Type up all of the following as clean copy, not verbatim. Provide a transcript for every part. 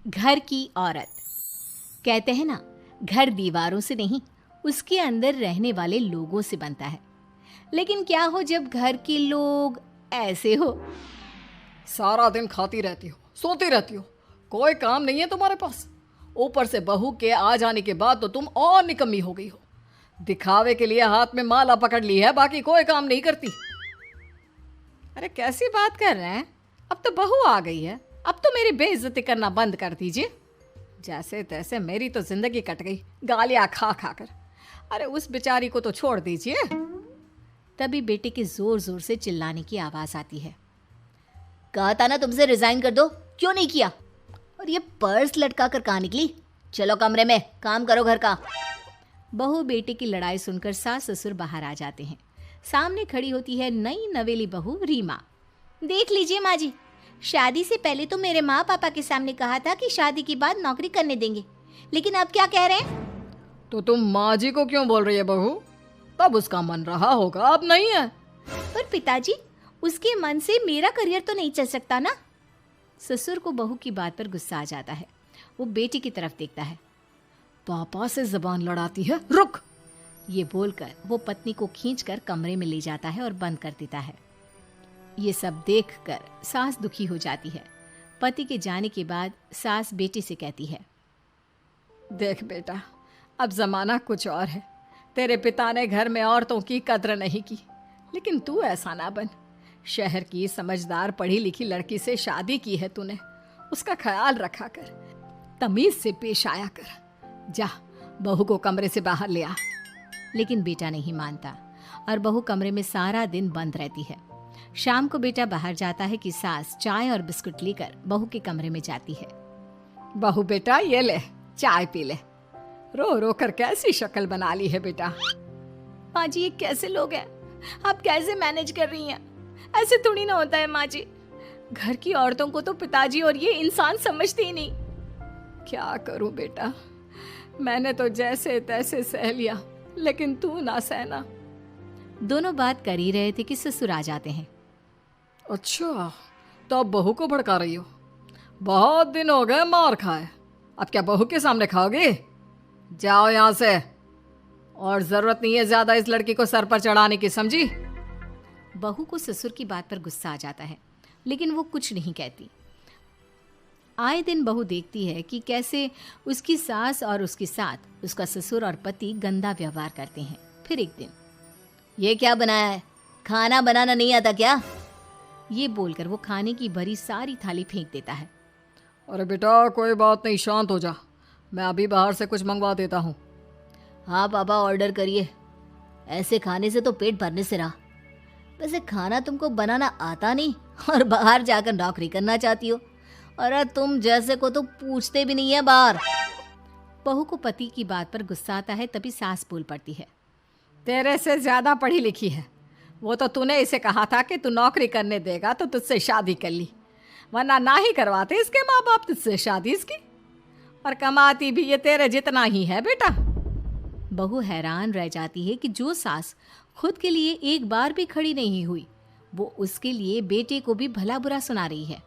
घर की औरत। कहते हैं ना, घर दीवारों से नहीं, उसके अंदर रहने वाले लोगों से बनता है। लेकिन क्या हो जब घर के लोग ऐसे हो? सारा दिन खाती रहती हो, सोती रहती हो, कोई काम नहीं है तुम्हारे पास। ऊपर से बहू के आ जाने के बाद तो तुम और निकम्मी हो गई हो। दिखावे के लिए हाथ में माला पकड़ ली है, बाकी कोई काम नहीं करती। अरे कैसी बात कर रहे हैं? अब तो बहू आ गई है, अब तो मेरी बेइज्जती करना बंद कर दीजिए। जैसे तैसे मेरी तो जिंदगी कट गई गालियां खा खा कर। अरे उस बेचारी को तो छोड़ दीजिए। तभी बेटे के जोर जोर से चिल्लाने की आवाज आती है। कहा था ना तुमसे रिजाइन कर दो, क्यों नहीं किया? और ये पर्स लटका कर कहाँ निकली? चलो कमरे में, काम करो घर का। बहू बेटे की लड़ाई सुनकर सास ससुर बाहर आ जाते हैं। सामने खड़ी होती है नई नवेली बहू रीमा। देख लीजिए माँ जी, शादी से पहले तो मेरे माँ पापा के सामने कहा था कि शादी के बाद नौकरी करने देंगे, लेकिन अब क्या कह रहे हैं? तो तुम माँ जी को क्यों बोल रही है बहू? तब उसका मन रहा होगा, अब नहीं है। पर पिताजी, उसके मन से मेरा करियर तो नहीं चल सकता ना। ससुर को बहू की बात पर गुस्सा आ जाता है। वो बेटी की तरफ देखता है। पापा से जबान लड़ाती है, रुक। ये बोलकर वो पत्नी को खींचकर कमरे में ले जाता है और बंद कर देता है। ये सब देखकर सास दुखी हो जाती है। पति के जाने के बाद सास बेटी से कहती है, देख बेटा, अब जमाना कुछ और है। तेरे पिता ने घर में औरतों की कद्र नहीं की, लेकिन तू ऐसा ना बन। शहर की समझदार पढ़ी लिखी लड़की से शादी की है तूने, उसका ख्याल रखा कर, तमीज से पेश आया कर। जा, बहू को कमरे से बाहर ले आ। लेकिन बेटा नहीं मानता और बहू कमरे में सारा दिन बंद रहती है। शाम को बेटा बाहर जाता है कि सास चाय और बिस्कुट लेकर बहू के कमरे में जाती है। बहू बेटा ये ले, चाय पी ले। रो रो कर कैसी शक्ल बना ली है बेटा। माँ जी, ये कैसे लोग हैं? आप कैसे मैनेज कर रही हैं? ऐसे थोड़ी ना होता है माँ जी। घर की औरतों को तो पिताजी और ये इंसान समझते ही नहीं। क्या करूं बेटा, मैंने तो जैसे तैसे सह लिया, लेकिन तू ना सहना। दोनों बात कर ही रहे थे कि ससुर आ जाते हैं। अच्छा, तो अब बहू को भड़का रही हो? बहुत दिन हो गए मार खाए, अब क्या बहू के सामने खाओगे? जाओ यहाँ से, और जरूरत नहीं है ज्यादा इस लड़की को सर पर चढ़ाने की, समझी? बहू को ससुर की बात पर गुस्सा आ जाता है, लेकिन वो कुछ नहीं कहती। आए दिन बहू देखती है कि कैसे उसकी सास और उसके साथ उसका ससुर और पति गंदा व्यवहार करते हैं। फिर एक दिन, ये क्या बनाया है? खाना बनाना नहीं आता क्या? ये बोलकर वो खाने की भरी सारी थाली फेंक देता है। अरे बेटा कोई बात नहीं, शांत हो जा, मैं अभी बाहर से कुछ मंगवा देता हूँ। हाँ पापा, ऑर्डर करिए। ऐसे खाने से तो पेट भरने से रहा। वैसे खाना तुमको बनाना आता नहीं और बाहर जाकर नौकरी करना चाहती हो। अरे तुम जैसे को तो पूछते भी नहीं है बाहर। बहू को पति की बात पर गुस्सा आता है, तभी सास बोल पड़ती है। तेरे से ज्यादा पढ़ी लिखी है, वो तो तूने इसे कहा था कि तू नौकरी करने देगा तो तुझसे शादी कर ली, वरना ना ही करवाते इसके माँ बाप तुझसे शादी इसकी। और कमाती भी ये तेरे जितना ही है बेटा। बहू हैरान रह जाती है कि जो सास खुद के लिए एक बार भी खड़ी नहीं हुई, वो उसके लिए बेटे को भी भला बुरा सुना रही है।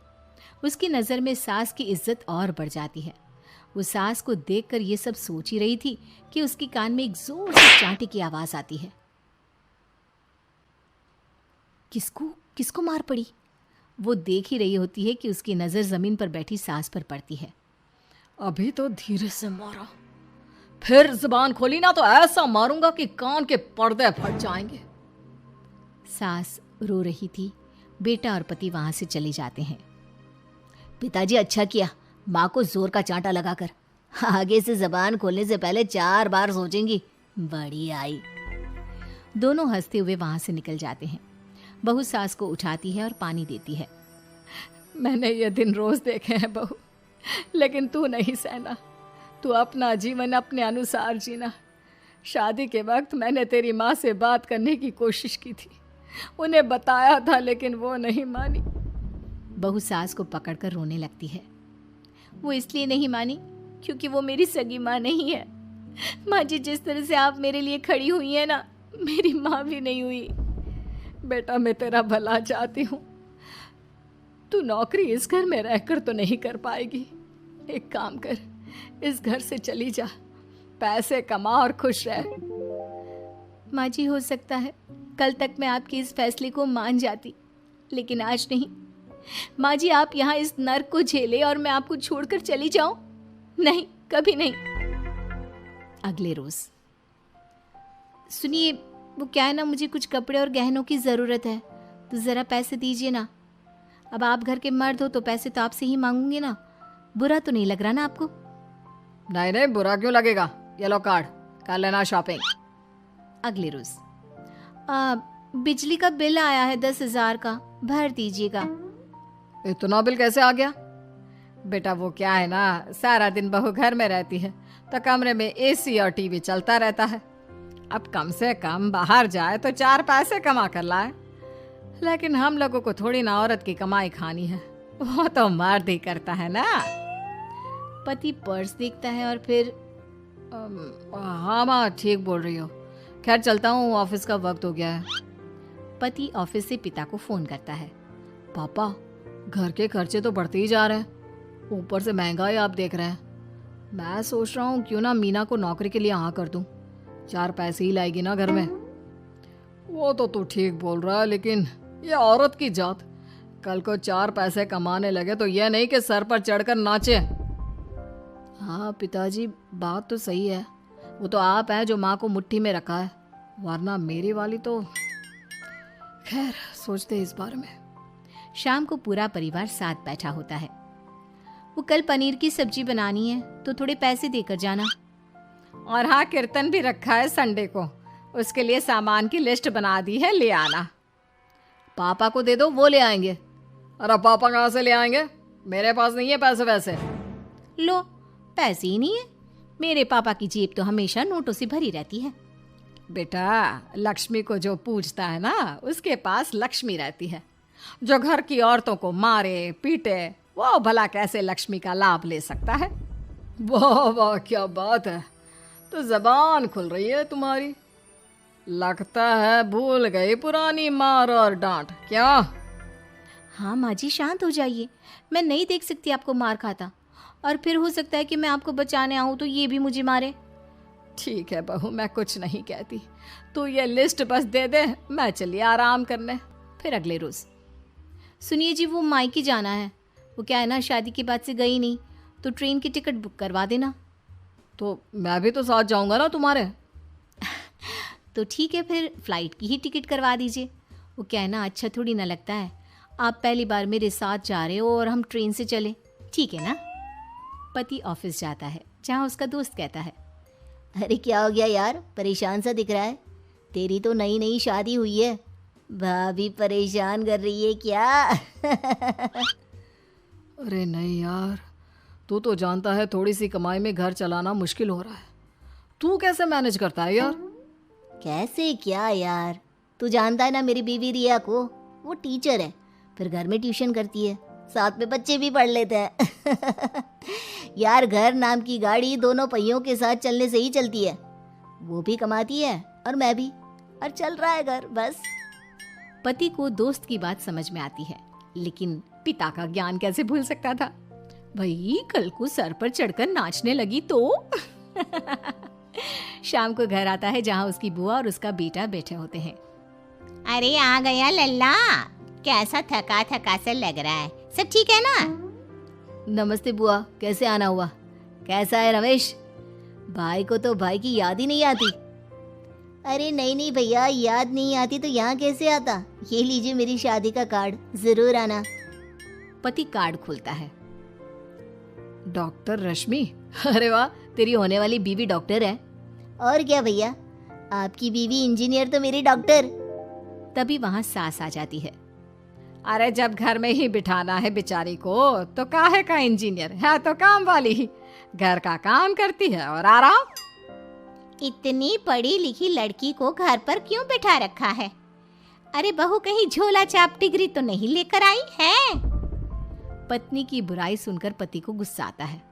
उसकी नज़र में सास की इज्जत और बढ़ जाती है। वो सास को देखकर ये सब सोच ही रही थी कि उसके कान में एक जोर से चांटे की आवाज आती है। किसको किसको मार पड़ी? वो देख ही रही होती है कि उसकी नज़र जमीन पर बैठी सास पर पड़ती है। अभी तो धीरे से मारा, फिर जुबान खोली ना तो ऐसा मारूंगा कि कान के पर्दे फट जाएंगे। सास रो रही थी। बेटा और पति वहां से चले जाते हैं। पिताजी, अच्छा किया माँ को जोर का चांटा लगाकर। आगे से जबान खोलने से पहले 4 बार सोचेंगी। बड़ी आई। दोनों हंसते हुए वहां से निकल जाते हैं। बहू सास को उठाती है और पानी देती है। मैंने ये दिन रोज देखे हैं बहू, लेकिन तू नहीं सहना। तू अपना जीवन अपने अनुसार जीना। शादी के वक्त मैंने तेरी माँ से बात करने की कोशिश की थी, उन्हें बताया था, लेकिन वो नहीं मानी। बहू सास को पकड़कर रोने लगती है। वो इसलिए नहीं मानी क्योंकि वो मेरी सगी माँ नहीं है। माँ जी, जिस तरह से आप मेरे लिए खड़ी हुई हैं ना, मेरी माँ भी नहीं हुई। बेटा मैं तेरा भला चाहती हूँ, तू नौकरी इस घर में रहकर तो नहीं कर पाएगी, एक काम कर, इस घर से चली जा, पैसे कमा और खुश रह। माँ जी, हो सकता है कल तक मैं आपके इस फैसले को मान जाती, लेकिन आज नहीं। माँ जी, आप यहाँ इस नर्क को झेले और मैं आपको छोड़कर चली जाऊं? नहीं, कभी नहीं। अगले रोज, सुनिए, वो क्या है ना, मुझे कुछ कपड़े और गहनों की ज़रूरत है, तो ज़रा पैसे दीजिए ना। अब आप घर के मर्द हो तो पैसे तो आपसे ही मांगूंगी ना, बुरा तो नहीं लग रहा ना आपको? नहीं नहीं, बुरा क्यों लगेगा, ये लो कार्ड, कर लेना शॉपिंग। अगले रोज, बिजली का बिल आया है 10,000 का, भर दीजिएगा। इतना बिल कैसे आ गया? बेटा वो क्या है ना, सारा दिन बहू घर में रहती है तो कमरे में एसी और टीवी चलता रहता है। अब कम से कम बाहर जाए तो 4 पैसे कमा कर लाए, लेकिन हम लोगों को थोड़ी ना औरत की कमाई खानी है, वो तो मर्द ही करता है ना। पति पर्स देखता है और फिर हाँ माँ, ठीक बोल रही हो, खैर चलता हूँ, ऑफिस का वक्त हो गया है। पति ऑफिस से पिता को फोन करता है। पापा, घर के खर्चे तो बढ़ते ही जा रहे हैं, ऊपर से महंगाई आप देख रहे हैं। मैं सोच रहा हूँ क्यों ना मीना को नौकरी के लिए हाँ कर दूँ, 4 पैसे ही लाएगी ना घर में। वो तो तू ठीक बोल रहा है, लेकिन ये औरत की जात, कल को 4 पैसे कमाने लगे तो ये नहीं कि सर पर चढ़कर नाचे। हाँ पिताजी, बात तो सही है, वो तो आप हैं जो माँ को मुट्ठी में रखा है, वरना मेरी वाली तो। खैर, सोचते इस बारे में। शाम को पूरा परिवार साथ बैठा होता है। वो कल पनीर की सब्जी बनानी है तो थोड़े पैसे देकर जाना। और हाँ, कीर्तन भी रखा है संडे को, उसके लिए सामान की लिस्ट बना दी है, ले आना। पापा को दे दो, वो ले आएंगे। अरे पापा कहाँ से ले आएंगे, मेरे पास नहीं है पैसे वैसे। लो, पैसे ही नहीं है? मेरे पापा की जेब तो हमेशा नोटों से भरी रहती है। बेटा, लक्ष्मी को जो पूजता है ना, उसके पास लक्ष्मी रहती है। जो घर की औरतों को मारे पीटे, वो भला कैसे लक्ष्मी का लाभ ले सकता है? वाह वाह, क्या बात है, तो जबान खुल रही है तुम्हारी। लगता है भूल गई पुरानी मार और डांट, क्या? हाँ माँ जी, शांत हो जाइए, मैं नहीं देख सकती आपको मार खाता, और फिर हो सकता है कि मैं आपको बचाने आऊँ तो ये भी मुझे मारे। ठीक है बहू, मैं कुछ नहीं कहती, तू ये लिस्ट बस दे दे, मैं चलिए आराम करने। फिर अगले रोज, सुनिए जी, वो मायके जाना है, वो क्या है ना, शादी के बाद से गई नहीं, तो ट्रेन की टिकट बुक करवा देना। तो मैं भी तो साथ जाऊंगा ना तुम्हारे। तो ठीक है, फिर फ्लाइट की ही टिकट करवा दीजिए। वो क्या है ना, अच्छा थोड़ी ना लगता है, आप पहली बार मेरे साथ जा रहे हो और हम ट्रेन से चले, ठीक है ना? पति ऑफिस जाता है, जहाँ उसका दोस्त कहता है, अरे क्या हो गया यार, परेशान सा दिख रहा है, तेरी तो नई नई शादी हुई है, भाभी परेशान कर रही है क्या? अरे नहीं यार, तू तो जानता है थोड़ी सी कमाई में घर चलाना मुश्किल हो रहा है, तू कैसे मैनेज करता है यार? कैसे क्या यार, तू जानता है ना मेरी बीवी रिया को, वो टीचर है, फिर घर में ट्यूशन करती है, साथ में बच्चे भी पढ़ लेते हैं। यार, घर नाम की गाड़ी दोनों पहियों के साथ चलने से ही चलती है, वो भी कमाती है और मैं भी, और चल रहा है घर बस। पति को दोस्त की बात समझ में आती है, लेकिन पिता का ज्ञान कैसे भूल सकता था? भाई, कल को सर पर चढ़कर नाचने लगी तो। शाम को घर आता है, जहाँ उसकी बुआ और उसका बेटा बैठे होते हैं। अरे आ गया लल्ला, कैसा थका थका सा लग रहा है, सब ठीक है ना? नमस्ते बुआ, कैसे आना हुआ? कैसा है रमेश? भाई को तो भाई की याद ही नहीं आती। अरे नहीं नहीं भैया, याद नहीं आती तो यहाँ कैसे आता, ये लीजिए मेरी शादी का कार्ड, जरूर आना। पति कार्ड खोलता है। डॉक्टर रश्मि, अरे वाह, तेरी होने वाली बीवी डॉक्टर है। और क्या भैया, आपकी बीवी इंजीनियर तो मेरी डॉक्टर। तभी वहाँ सास आ जाती है। अरे जब घर में ही बिठाना है बेचारी को, तो काहे का इंजीनियर है, तो काम वाली ही, घर का काम करती है और आराम। इतनी पढ़ी लिखी लड़की को घर पर क्यों बैठा रखा है? अरे बहू, कहीं झोला चाप डिग्री तो नहीं लेकर आई है? पत्नी की बुराई सुनकर पति को गुस्सा आता है।